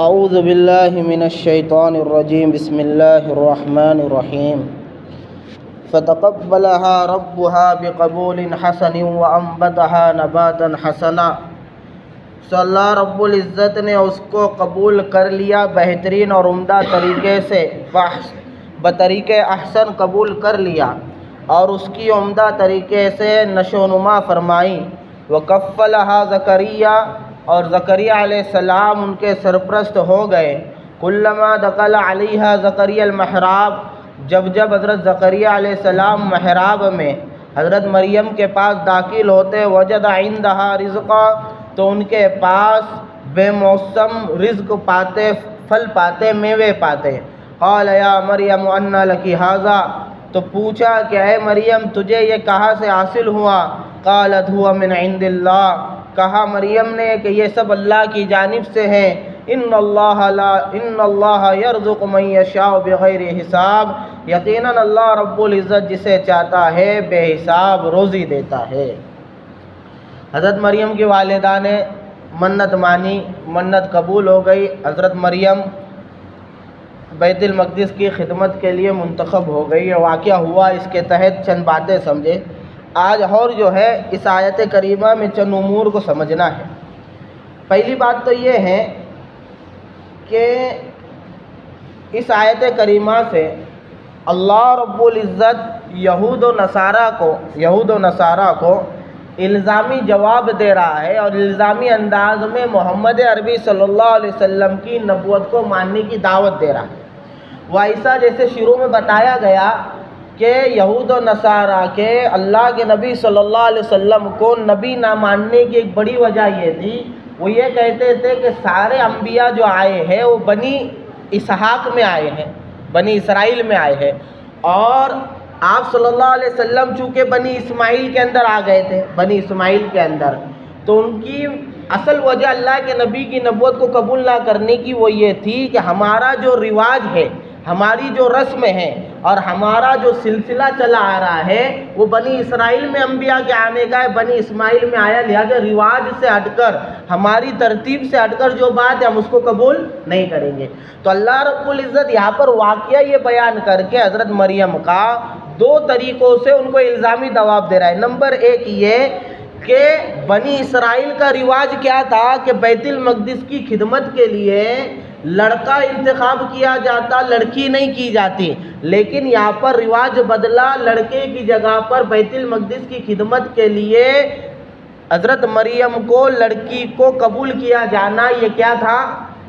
اعوذ باللہ من الشیطان الرجیم بسم اللہ الرحمن الرحیم فتقبلها ربها بقبول حسن وانبتها نباتا حسنا. سو اللہ رب العزت نے اس کو قبول کر لیا بہترین اور عمدہ طریقے سے، بطریق احسن قبول کر لیا اور اس کی عمدہ طریقے سے نشو و نما فرمائی. وکفلها زکریا، اور زکریا علیہ السلام ان کے سرپرست ہو گئے. کلما دخل علیہا زکریا المحراب، جب حضرت زکریا علیہ السلام محراب میں حضرت مریم کے پاس داخل ہوتے، وجد عندہا رزقا، تو ان کے پاس بے موسم رزق پاتے، پھل پاتے، میوے پاتے. قال یا مریم انا لکی ھذا، تو پوچھا کہ اے مریم تجھے یہ کہاں سے حاصل ہوا؟ قالت هو من عند اللہ، کہا مریم نے کہ یہ سب اللہ کی جانب سے ہے. ان اللہ یرزق من یشاء بغیر حساب، یقیناً اللہ رب العزت جسے چاہتا ہے بے حساب روزی دیتا ہے. حضرت مریم کی والدہ نے منت مانی، منت قبول ہو گئی. حضرت مریم بیت المقدس کی خدمت کے لیے منتخب ہو گئی. یہ واقعہ ہوا، اس کے تحت چند باتیں سمجھے. آج اور جو ہے اس آیت کریمہ میں چند امور کو سمجھنا ہے. پہلی بات تو یہ ہے کہ اس آیت کریمہ سے اللہ رب العزت یہود و نصارہ کو الزامی جواب دے رہا ہے، اور الزامی انداز میں محمد عربی صلی اللہ علیہ وسلم کی نبوت کو ماننے کی دعوت دے رہا ہے. وہ ایسا جیسے شروع میں بتایا گیا کہ یہود و نصارہ کے اللہ کے نبی صلی اللہ علیہ وسلم کو نبی نہ ماننے کی ایک بڑی وجہ یہ تھی، وہ یہ کہتے تھے کہ سارے انبیاء جو آئے ہیں وہ بنی اسحاق میں آئے ہیں، بنی اسرائیل میں آئے ہیں، اور آپ صلی اللہ علیہ وسلم چونکہ بنی اسماعیل کے اندر آ گئے تھے، بنی اسماعیل کے اندر، تو ان کی اصل وجہ اللہ کے نبی کی نبوت کو قبول نہ کرنے کی وہ یہ تھی کہ ہمارا جو رواج ہے، ہماری جو رسم ہے اور ہمارا جو سلسلہ چلا آ رہا ہے وہ بنی اسرائیل میں انبیاء کے آنے کا ہے، بنی اسماعیل میں آیا، لہذا رواج سے ہٹ کر، ہماری ترتیب سے ہٹ کر جو بات ہے ہم اس کو قبول نہیں کریں گے. تو اللہ رب العزت یہاں پر واقعہ یہ بیان کر کے حضرت مریم کا دو طریقوں سے ان کو الزامی جواب دے رہا ہے. نمبر ایک یہ کہ بنی اسرائیل کا رواج کیا تھا کہ بیت المقدس کی خدمت کے لیے لڑکا انتخاب کیا جاتا، لڑکی نہیں کی جاتی. لیکن یہاں پر رواج بدلا، لڑکے کی جگہ پر بیت المقدس کی خدمت کے لیے حضرت مریم کو، لڑکی کو قبول کیا جانا، یہ کیا تھا؟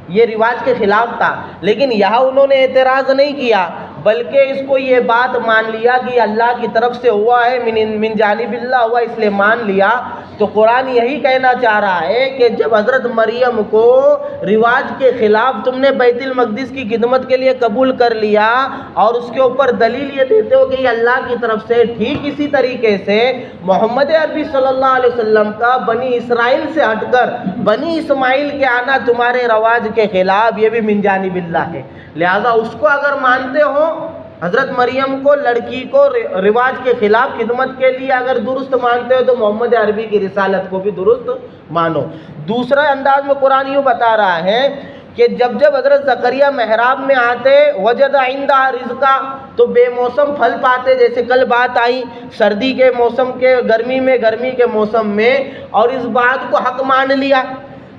یہ رواج کے خلاف تھا. لیکن یہاں انہوں نے اعتراض نہیں کیا، بلکہ اس کو یہ بات مان لیا کہ اللہ کی طرف سے ہوا ہے، من جانب اللہ ہوا، اس لیے مان لیا. تو قرآن یہی کہنا چاہ رہا ہے کہ جب حضرت مریم کو رواج کے خلاف تم نے بیت المقدس کی خدمت کے لیے قبول کر لیا اور اس کے اوپر دلیل یہ دیتے ہو کہ یہ اللہ کی طرف سے، ٹھیک اسی طریقے سے محمد عربی صلی اللہ علیہ وسلم کا بنی اسرائیل سے ہٹ کر بنی اسماعیل کے آنا تمہارے رواج کے خلاف، یہ بھی من جانب اللہ ہے. لہذا اس کو اگر مانتے ہو، حضرت مریم کو، لڑکی کو رواج کے خلاف خدمت کے لیے اگر درست مانتے ہو تو محمد عربی کی رسالت کو بھی درست مانو. دوسرا انداز میں قرآن یوں بتا رہا ہے کہ جب حضرت زکریا محراب میں آتے، وجد عندہا رزقا، تو بے موسم پھل پاتے، جیسے کل بات آئی سردی کے موسم کے، گرمی کے موسم میں، اور اس بات کو حق مان لیا.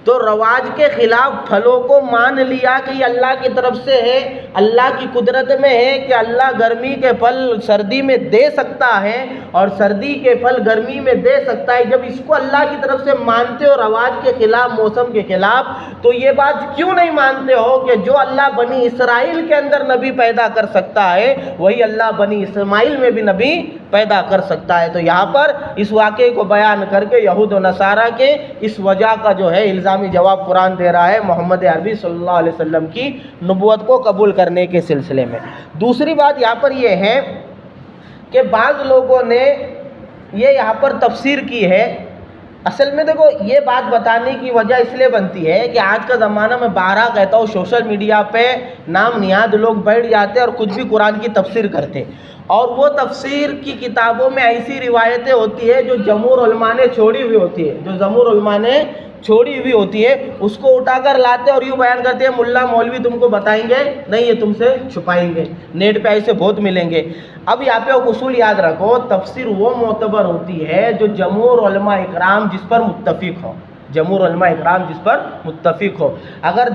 تو رواج کے خلاف پھلوں کو مان لیا کہ یہ اللہ کی طرف سے ہے، اللہ کی قدرت میں ہے کہ اللہ گرمی کے پھل سردی میں دے سکتا ہے اور سردی کے پھل گرمی میں دے سکتا ہے. جب اس کو اللہ کی طرف سے مانتے ہو رواج کے خلاف، موسم کے خلاف، تو یہ بات کیوں نہیں مانتے ہو کہ جو اللہ بنی اسرائیل کے اندر نبی پیدا کر سکتا ہے وہی اللہ بنی اسماعیل میں بھی نبی پیدا کر سکتا ہے. تو یہاں پر اس واقعے کو بیان کر کے یہود و نصارہ کے اس وجہ کا جو ہے الزامی جواب قرآن دے رہا ہے محمد عربی صلی اللہ علیہ وسلم کی نبوت کو قبول کرنے کے سلسلے میں. دوسری بات یہاں پر یہ ہے کہ بعض لوگوں نے یہ یہاں پر تفسیر کی ہے. اصل میں دیکھو یہ بات بتانے کی وجہ اس لیے بنتی ہے کہ آج کا زمانہ میں بارہا کہتا ہوں سوشل میڈیا پہ نام نہاد لوگ بیٹھ جاتے اور کچھ بھی قرآن کی تفسیر کرتے، اور وہ تفسیر کی کتابوں میں ایسی روایتیں ہوتی ہے جو جمہور علماء نے چھوڑی ہوئی ہوتی ہے، جو جمہور علماء نے چھوڑی ہوئی ہوتی ہے اس کو اٹھا کر لاتے اور یوں بیان کرتے ہیں ملا مولوی تم کو بتائیں گے نہیں، یہ تم سے چھپائیں گے، نیٹ پہ ایسے بہت ملیں گے۔ اب یہاں پہ ایک اصول یاد رکھو، تفسیر وہ معتبر ہوتی ہے جو جمہور علماء اکرام جس پر متفق ہو، جمہور علماء اکرام جس پر متفق ہو۔ اگر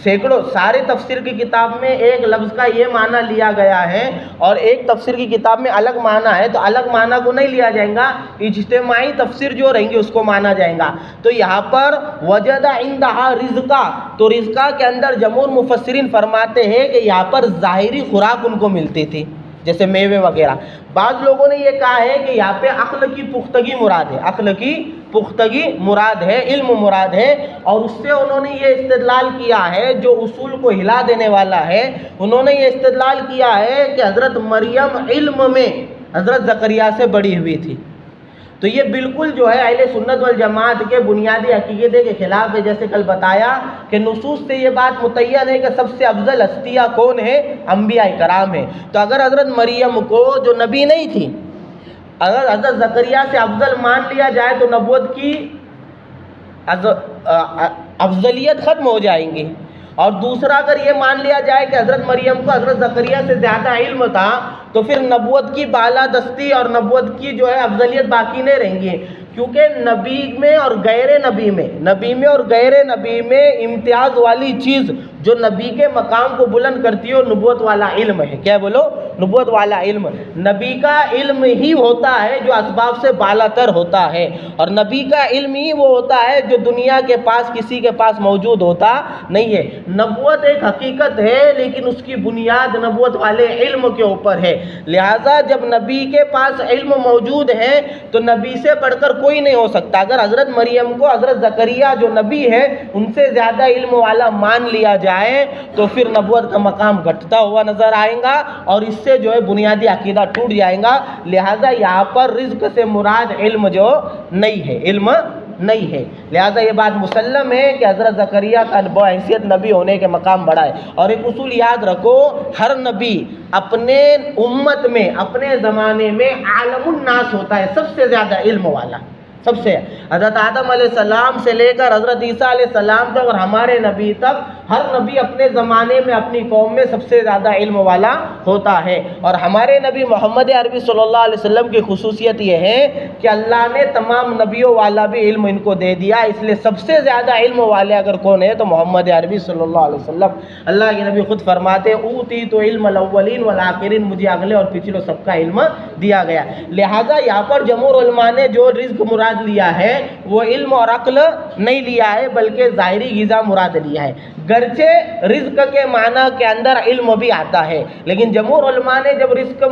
سینکڑوں سارے تفسیر کی کتاب میں ایک لفظ کا یہ معنی لیا گیا ہے اور ایک تفسیر کی کتاب میں الگ معنی ہے، تو الگ معنی کو نہیں لیا جائے گا، اجتماعی تفسیر جو رہیں گی اس کو مانا جائے گا۔ تو یہاں پر وجد عندہا رزقا، تو رزقا کے اندر جمہور مفسرین فرماتے ہیں کہ یہاں پر ظاہری خوراک ان کو ملتی تھی جیسے میوے وغیرہ۔ بعض لوگوں نے یہ کہا ہے کہ یہاں پہ عقل کی پختگی مراد ہے، عقل کی پختگی مراد ہے، علم مراد ہے، اور اس سے انہوں نے یہ استدلال کیا ہے، جو اصول کو ہلا دینے والا ہے، انہوں نے یہ استدلال کیا ہے کہ حضرت مریم علم میں حضرت زکریا سے بڑی ہوئی تھی۔ تو یہ بالکل جو ہے اہل سنت والجماعت کے بنیادی عقیدے کے خلاف ہے۔ جیسے کل بتایا کہ نصوص سے یہ بات متعین ہے کہ سب سے افضل ہستیاں کون ہیں؟ انبیاء کرام ہیں۔ تو اگر حضرت مریم کو جو نبی نہیں تھی، اگر حضرت زکریا سے افضل مان لیا جائے تو نبوت کی افضلیت ختم ہو جائیں گی، اور دوسرا اگر یہ مان لیا جائے کہ حضرت مریم کو حضرت زکریا سے زیادہ علم تھا تو پھر نبوت کی بالادستی اور نبوت کی جو ہے افضلیت باقی نہیں رہیں گی، کیونکہ نبی میں اور غیر نبی میں، نبی میں اور غیر نبی میں امتیاز والی چیز جو نبی کے مقام کو بلند کرتی ہے وہ نبوت والا علم ہے۔ کیا بولو؟ نبوت والا علم۔ نبی کا علم ہی ہوتا ہے جو اسباب سے بالا تر ہوتا ہے، اور نبی کا علم ہی وہ ہوتا ہے جو دنیا کے پاس کسی کے پاس موجود ہوتا نہیں ہے۔ نبوت ایک حقیقت ہے لیکن اس کی بنیاد نبوت والے علم کے اوپر ہے، لہٰذا جب نبی کے پاس علم موجود ہے تو نبی سے بڑھ کر کوئی نہیں ہو سکتا۔ اگر حضرت مریم کو حضرت زکریا جو نبی ہے ان سے زیادہ علم والا مان لیا جائے تو پھر نبوت کا مقام گھٹتا ہوا نظر آئے گا اور اس سے جو ہے بنیادی عقیدہ ٹوٹ جائے گا۔ لہٰذا یہاں پر رزق سے مراد علم جو نہیں ہے، علم نہیں ہے، لہٰذا یہ بات مسلم ہے کہ حضرت زکریا کا بحیثیت نبی ہونے کے مقام بڑا ہے۔ اور ایک اصول یاد رکھو، ہر نبی اپنے امت میں اپنے زمانے میں عالم الناس ہوتا ہے، سب سے زیادہ علم والا، سب سے۔ حضرت آدم علیہ السلام سے لے کر حضرت عیسیٰ علیہ السلام تک اور ہمارے نبی تک ہر نبی اپنے زمانے میں اپنی قوم میں سب سے زیادہ علم والا ہوتا ہے۔ اور ہمارے نبی محمد عربی صلی اللہ علیہ وسلم کی خصوصیت یہ ہے کہ اللہ نے تمام نبیوں والا بھی علم ان کو دے دیا، اس لیے سب سے زیادہ علم والے اگر کون ہے تو محمد عربی صلی اللہ علیہ وسلم۔ اللہ کے نبی خود فرماتے اوتیت علم الاولین والآخرین، مجھے اگلے اور پچھلے سب کا علم دیا گیا۔ لہٰذا یہاں پر جمہور علماء نے جو رزق مراد لیا ہے وہ علم اور عقل نہیں لیا ہے بلکہ ظاہری غذا مراد لیا ہے، گرچہ رزق کے معنی کے اندر علم بھی آتا ہے، لیکن جمہور علماء نے جب رزق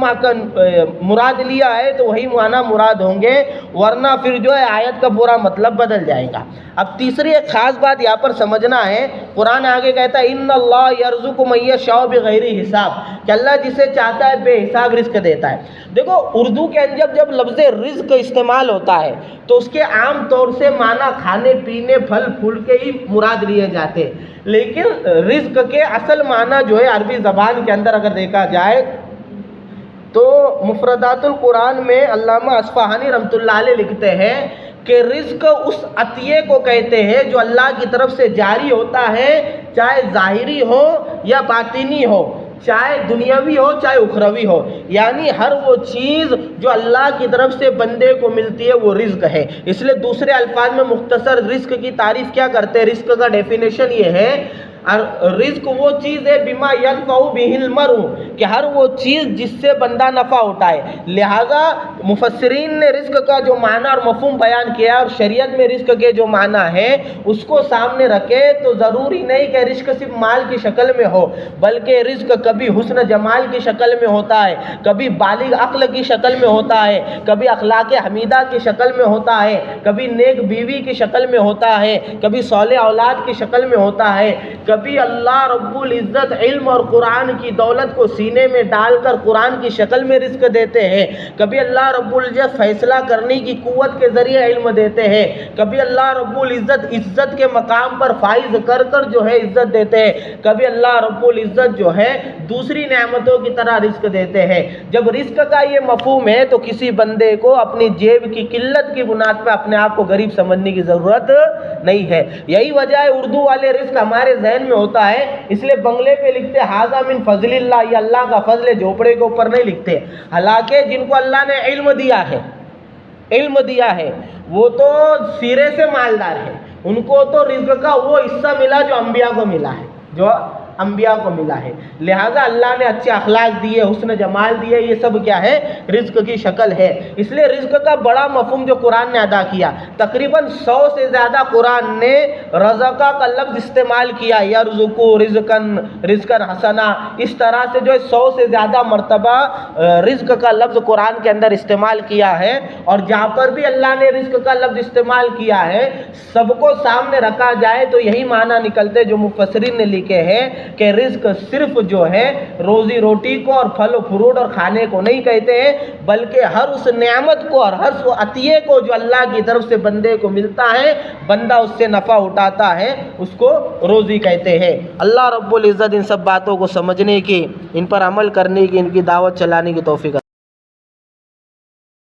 مراد لیا ہے تو وہی معنی مراد ہوں گے، ورنہ پھر جو ہے آیت کا پورا مطلب بدل جائے گا۔ اب تیسری ایک خاص بات یہاں پر سمجھنا ہے، قرآن آگے کہتا ہے ان اللہ یرزق من یشاء بغیر حساب، کہ اللہ جسے چاہتا ہے بے حساب رزق دیتا ہے۔ دیکھو اردو کے اندر جب لفظ رزق استعمال ہوتا ہے تو اس کے عام طور سے معنی کھانے پینے پھل پھول کے ہی مراد لیے جاتے ہیں، لیکن رزق کے اصل معنی جو ہے عربی زبان کے اندر اگر دیکھا جائے تو مفردات القرآن میں علامہ اصفہانی رحمۃ اللہ علیہ لکھتے ہیں کہ رزق اس عطیے کو کہتے ہیں جو اللہ کی طرف سے جاری ہوتا ہے، چاہے ظاہری ہو یا باطنی ہو، چاہے دنیاوی ہو چاہے اخروی ہو، یعنی ہر وہ چیز جو اللہ کی طرف سے بندے کو ملتی ہے وہ رزق ہے۔ اس لیے دوسرے الفاظ میں مختصر رزق کی تعریف کیا کرتے ہیں، رزق کا ڈیفینیشن یہ ہے، رزق وہ چیز ہے بما ينفع به المرء، کہ ہر وہ چیز جس سے بندہ نفع اٹھائے۔ لہذا مفسرین نے رزق کا جو معنی اور مفہوم بیان کیا اور شریعت میں رزق کے جو معنی ہے اس کو سامنے رکھے تو ضروری نہیں کہ رزق صرف مال کی شکل میں ہو، بلکہ رزق کبھی حسن جمال کی شکل میں ہوتا ہے، کبھی بالغ عقل کی شکل میں ہوتا ہے، کبھی اخلاق حمیدہ کی شکل میں ہوتا ہے، کبھی نیک بیوی کی شکل میں ہوتا ہے، کبھی صالح اولاد کی شکل میں ہوتا ہے۔ کبھی اللہ رب العزت علم اور قرآن کی دولت کو سینے میں ڈال کر قرآن کی شکل میں رزق دیتے ہیں، کبھی اللہ رب العزت فیصلہ کرنے کی قوت کے ذریعے علم دیتے ہیں، کبھی اللہ رب العزت عزت کے مقام پر فائز کر جو ہے عزت دیتے ہیں، کبھی اللہ رب العزت جو ہے دوسری نعمتوں کی طرح رزق دیتے ہیں۔ جب رزق کا یہ مفہوم ہے تو کسی بندے کو اپنی جیب کی قلت کی بنیاد پہ اپنے آپ کو غریب سمجھنے کی ضرورت نہیں ہے۔ یہی وجہ ہے اردو والے رزق ہمارے ذہن میں ہوتا ہے، اس لیے بنگلے پہ لکھتے ھذا من فضل اللہ، یہ اللہ کا فضل ہے، جھوپڑے کے اوپر نہیں لکھتے۔ حالانکہ جن کو اللہ نے علم دیا ہے وہ تو سرے سے مالدار ہے، ان کو تو رزق کا وہ حصہ ملا جو انبیاء کو ملا ہے، لہذا اللہ نے اچھے اخلاق دیے، حسن جمال دیے، یہ سب کیا ہے؟ رزق کی شکل ہے۔ اس لیے رزق کا بڑا مفہوم جو قرآن نے ادا کیا، تقریباً 100 سے زیادہ قرآن نے رزقہ کا لفظ استعمال کیا، یرزقو رزقا حسنا، اس طرح سے جو 100 سے زیادہ مرتبہ رزق کا لفظ قرآن کے اندر استعمال کیا ہے۔ اور جہاں پر بھی اللہ نے رزق کا لفظ استعمال کیا ہے، سب کو سامنے رکھا جائے تو یہی معنی نکلتے جو مفسرین نے لکھے ہیں کہ رزق صرف جو ہے روزی روٹی کو اور پھل و فروٹ اور کھانے کو نہیں کہتے ہیں، بلکہ ہر اس نعمت کو اور ہر اس عطیے کو جو اللہ کی طرف سے بندے کو ملتا ہے، بندہ اس سے نفع اٹھاتا ہے، اس کو روزی کہتے ہیں۔ اللہ رب العزت ان سب باتوں کو سمجھنے کی، ان پر عمل کرنے کی، ان کی دعوت چلانے کی توفیق